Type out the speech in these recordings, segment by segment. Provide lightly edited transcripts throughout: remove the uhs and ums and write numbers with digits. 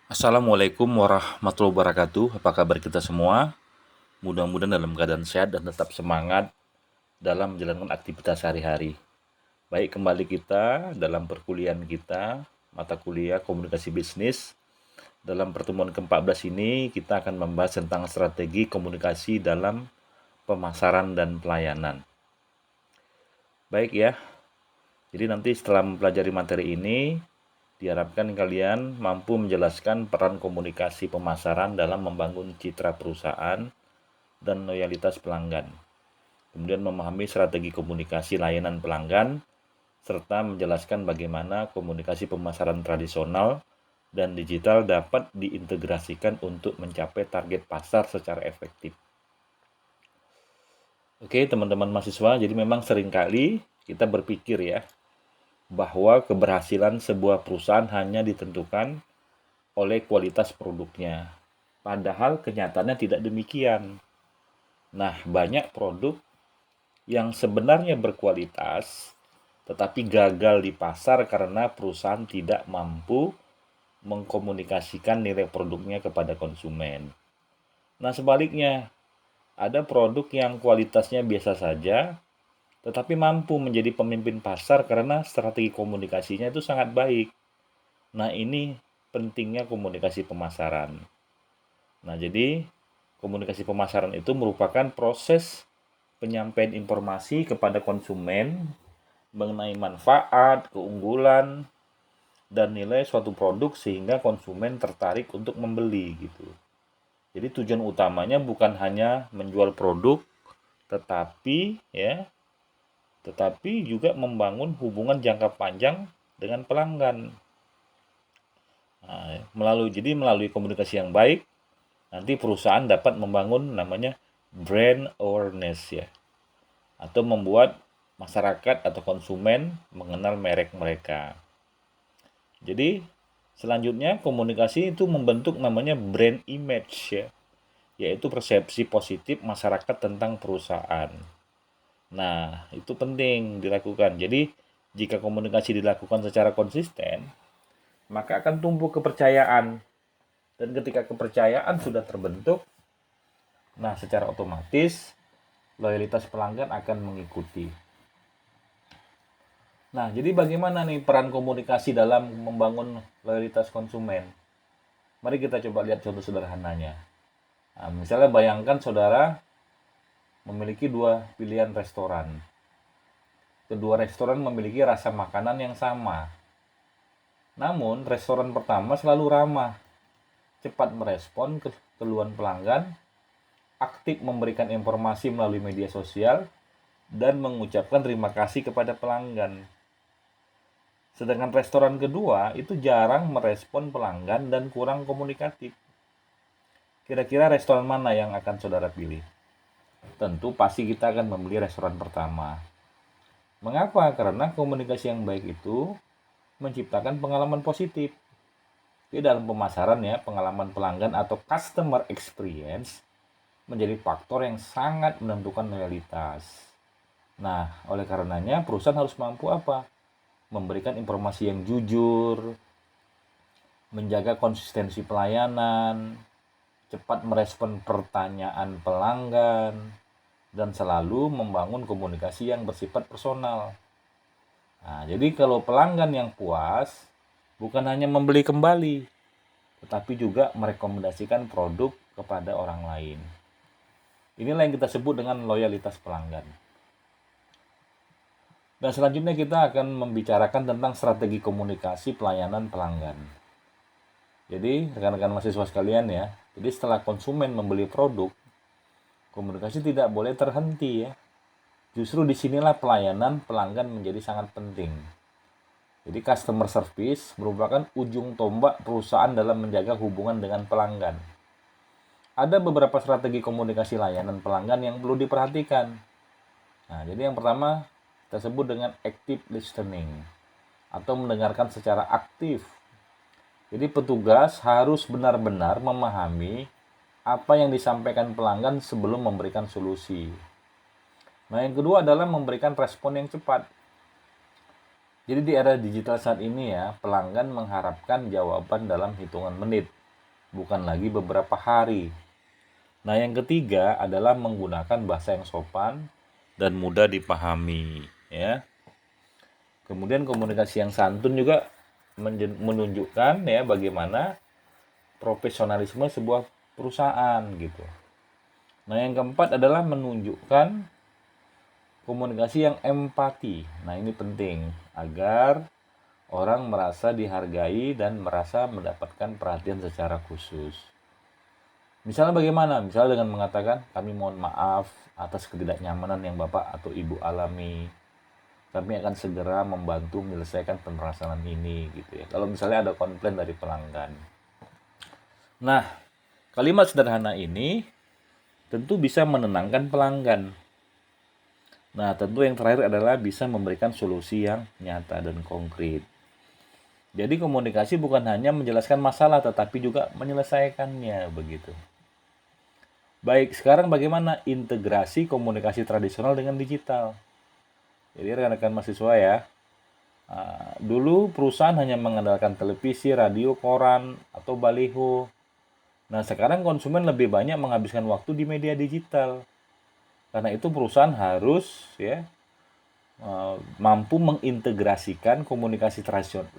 Assalamualaikum warahmatullahi wabarakatuh. Apa kabar kita semua? Mudah-mudahan dalam keadaan sehat dan tetap semangat dalam menjalankan aktivitas sehari-hari. Baik, kembali kita dalam perkuliahan kita, mata kuliah komunikasi bisnis. Dalam pertemuan ke-14 ini, kita akan membahas tentang strategi komunikasi dalam pemasaran dan pelayanan. Baik ya, jadi nanti setelah mempelajari materi ini, diharapkan kalian mampu menjelaskan peran komunikasi pemasaran dalam membangun citra perusahaan dan loyalitas pelanggan. Kemudian memahami strategi komunikasi layanan pelanggan, serta menjelaskan bagaimana komunikasi pemasaran tradisional dan digital dapat diintegrasikan untuk mencapai target pasar secara efektif. Oke, teman-teman mahasiswa, jadi memang seringkali kita berpikir ya, bahwa keberhasilan sebuah perusahaan hanya ditentukan oleh kualitas produknya. Padahal kenyataannya tidak demikian. Nah, banyak produk yang sebenarnya berkualitas, tetapi gagal di pasar karena perusahaan tidak mampu mengkomunikasikan nilai produknya kepada konsumen. Nah, sebaliknya, ada produk yang kualitasnya biasa saja, tetapi mampu menjadi pemimpin pasar karena strategi komunikasinya itu sangat baik. Nah, ini pentingnya komunikasi pemasaran. Nah, jadi komunikasi pemasaran itu merupakan proses penyampaian informasi kepada konsumen mengenai manfaat, keunggulan, dan nilai suatu produk sehingga konsumen tertarik untuk membeli gitu. Jadi tujuan utamanya bukan hanya menjual produk, tetapi juga membangun hubungan jangka panjang dengan pelanggan. Nah, melalui komunikasi yang baik, nanti perusahaan dapat membangun namanya brand awareness ya, atau membuat masyarakat atau konsumen mengenal merek mereka. Jadi selanjutnya komunikasi itu membentuk namanya brand image ya, yaitu persepsi positif masyarakat tentang perusahaan. Nah, itu penting dilakukan. Jadi jika komunikasi dilakukan secara konsisten, maka akan tumbuh kepercayaan. Dan ketika kepercayaan sudah terbentuk, nah secara otomatis loyalitas pelanggan akan mengikuti. Nah, jadi bagaimana nih peran komunikasi dalam membangun loyalitas konsumen? Mari kita coba lihat contoh sederhananya. Nah, misalnya bayangkan saudara memiliki dua pilihan restoran. Kedua restoran memiliki rasa makanan yang sama. Namun, restoran pertama selalu ramah, cepat merespon keluhan pelanggan, aktif memberikan informasi melalui media sosial, dan mengucapkan terima kasih kepada pelanggan. Sedangkan restoran kedua itu jarang merespon pelanggan dan kurang komunikatif. Kira-kira restoran mana yang akan saudara pilih? Tentu pasti kita akan membeli restoran pertama. Mengapa? Karena komunikasi yang baik itu menciptakan pengalaman positif. Di dalam pemasaran ya, pengalaman pelanggan atau customer experience menjadi faktor yang sangat menentukan loyalitas. Nah, oleh karenanya perusahaan harus mampu apa? Memberikan informasi yang jujur, menjaga konsistensi pelayanan, cepat merespon pertanyaan pelanggan, dan selalu membangun komunikasi yang bersifat personal. Nah, jadi kalau pelanggan yang puas, bukan hanya membeli kembali, tetapi juga merekomendasikan produk kepada orang lain. Inilah yang kita sebut dengan loyalitas pelanggan. Dan selanjutnya kita akan membicarakan tentang strategi komunikasi pelayanan pelanggan. Jadi rekan-rekan mahasiswa sekalian ya, jadi setelah konsumen membeli produk, komunikasi tidak boleh terhenti ya. Justru disinilah pelayanan pelanggan menjadi sangat penting. Jadi customer service merupakan ujung tombak perusahaan dalam menjaga hubungan dengan pelanggan. Ada beberapa strategi komunikasi layanan pelanggan yang perlu diperhatikan. Nah, jadi yang pertama kita sebut dengan active listening atau mendengarkan secara aktif. Jadi petugas harus benar-benar memahami apa yang disampaikan pelanggan sebelum memberikan solusi. Nah, yang kedua adalah memberikan respon yang cepat. Jadi di era digital saat ini ya, pelanggan mengharapkan jawaban dalam hitungan menit, bukan lagi beberapa hari. Nah, yang ketiga adalah menggunakan bahasa yang sopan dan mudah dipahami, ya. Kemudian komunikasi yang santun juga menunjukkan ya bagaimana profesionalisme sebuah perusahaan gitu. Nah, yang keempat adalah menunjukkan komunikasi yang empati. Nah, ini penting agar orang merasa dihargai dan merasa mendapatkan perhatian secara khusus. Misalnya bagaimana? Misalnya dengan mengatakan, kami mohon maaf atas ketidaknyamanan yang Bapak atau Ibu alami. Kami akan segera membantu menyelesaikan permasalahan ini gitu ya. Kalau misalnya ada komplain dari pelanggan. Nah, kalimat sederhana ini tentu bisa menenangkan pelanggan. Nah, tentu yang terakhir adalah bisa memberikan solusi yang nyata dan konkret. Jadi komunikasi bukan hanya menjelaskan masalah tetapi juga menyelesaikannya begitu. Baik, sekarang bagaimana integrasi komunikasi tradisional dengan digital? Jadi rekan-rekan mahasiswa ya, dulu perusahaan hanya mengandalkan televisi, radio, koran, atau baliho. Nah, sekarang konsumen lebih banyak menghabiskan waktu di media digital. Karena itu perusahaan harus ya mampu mengintegrasikan komunikasi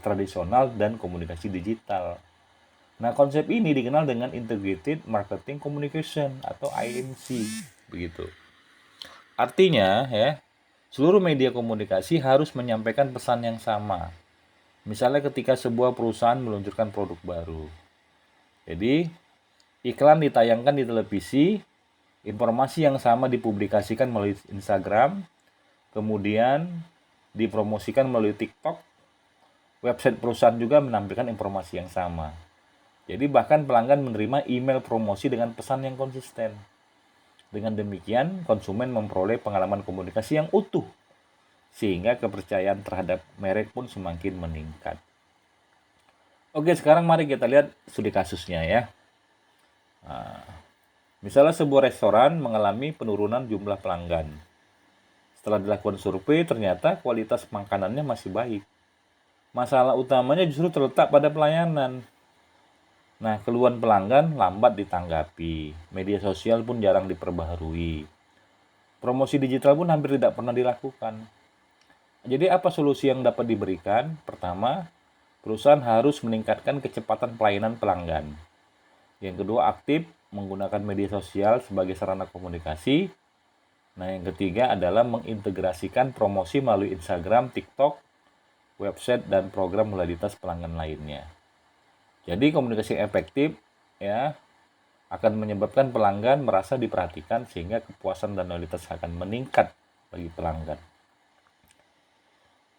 tradisional dan komunikasi digital. Nah, konsep ini dikenal dengan Integrated Marketing Communication atau IMC begitu. Artinya ya, seluruh media komunikasi harus menyampaikan pesan yang sama. Misalnya ketika sebuah perusahaan meluncurkan produk baru. Jadi, iklan ditayangkan di televisi, informasi yang sama dipublikasikan melalui Instagram, kemudian dipromosikan melalui TikTok, website perusahaan juga menampilkan informasi yang sama. Jadi bahkan pelanggan menerima email promosi dengan pesan yang konsisten. Dengan demikian, konsumen memperoleh pengalaman komunikasi yang utuh, sehingga kepercayaan terhadap merek pun semakin meningkat. Oke, sekarang mari kita lihat studi kasusnya ya. Misalnya sebuah restoran mengalami penurunan jumlah pelanggan. Setelah dilakukan survei, ternyata kualitas makanannya masih baik. Masalah utamanya justru terletak pada pelayanan. Nah, keluhan pelanggan lambat ditanggapi. Media sosial pun jarang diperbaharui. Promosi digital pun hampir tidak pernah dilakukan. Jadi apa solusi yang dapat diberikan? Pertama, perusahaan harus meningkatkan kecepatan pelayanan pelanggan. Yang kedua, aktif menggunakan media sosial sebagai sarana komunikasi. Nah, yang ketiga adalah mengintegrasikan promosi melalui Instagram, TikTok, website, dan program loyalitas pelanggan lainnya. Jadi komunikasi efektif ya akan menyebabkan pelanggan merasa diperhatikan sehingga kepuasan dan loyalitas akan meningkat bagi pelanggan.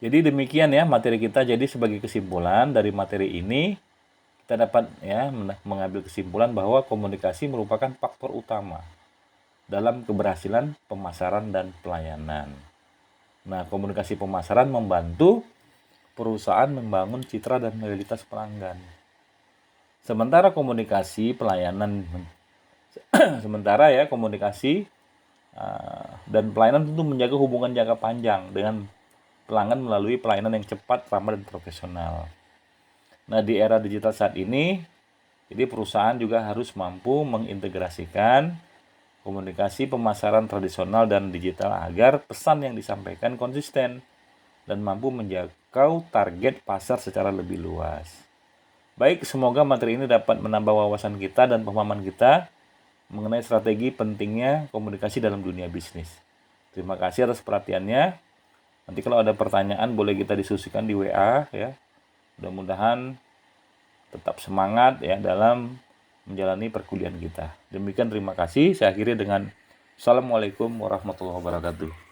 Jadi demikian ya materi kita. Jadi sebagai kesimpulan dari materi ini kita dapat ya mengambil kesimpulan bahwa komunikasi merupakan faktor utama dalam keberhasilan pemasaran dan pelayanan. Nah, komunikasi pemasaran membantu perusahaan membangun citra dan loyalitas pelanggan. Sementara komunikasi pelayanan sementara ya komunikasi dan pelayanan tentu menjaga hubungan jangka panjang dengan pelanggan melalui pelayanan yang cepat, ramah, dan profesional. Nah, di era digital saat ini, jadi perusahaan juga harus mampu mengintegrasikan komunikasi pemasaran tradisional dan digital agar pesan yang disampaikan konsisten dan mampu menjangkau target pasar secara lebih luas. Baik, semoga materi ini dapat menambah wawasan kita dan pemahaman kita mengenai strategi pentingnya komunikasi dalam dunia bisnis. Terima kasih atas perhatiannya. Nanti kalau ada pertanyaan boleh kita diskusikan di WA ya. Mudah-mudahan tetap semangat ya dalam menjalani perkuliahan kita. Demikian terima kasih. Saya akhiri dengan Assalamualaikum warahmatullahi wabarakatuh.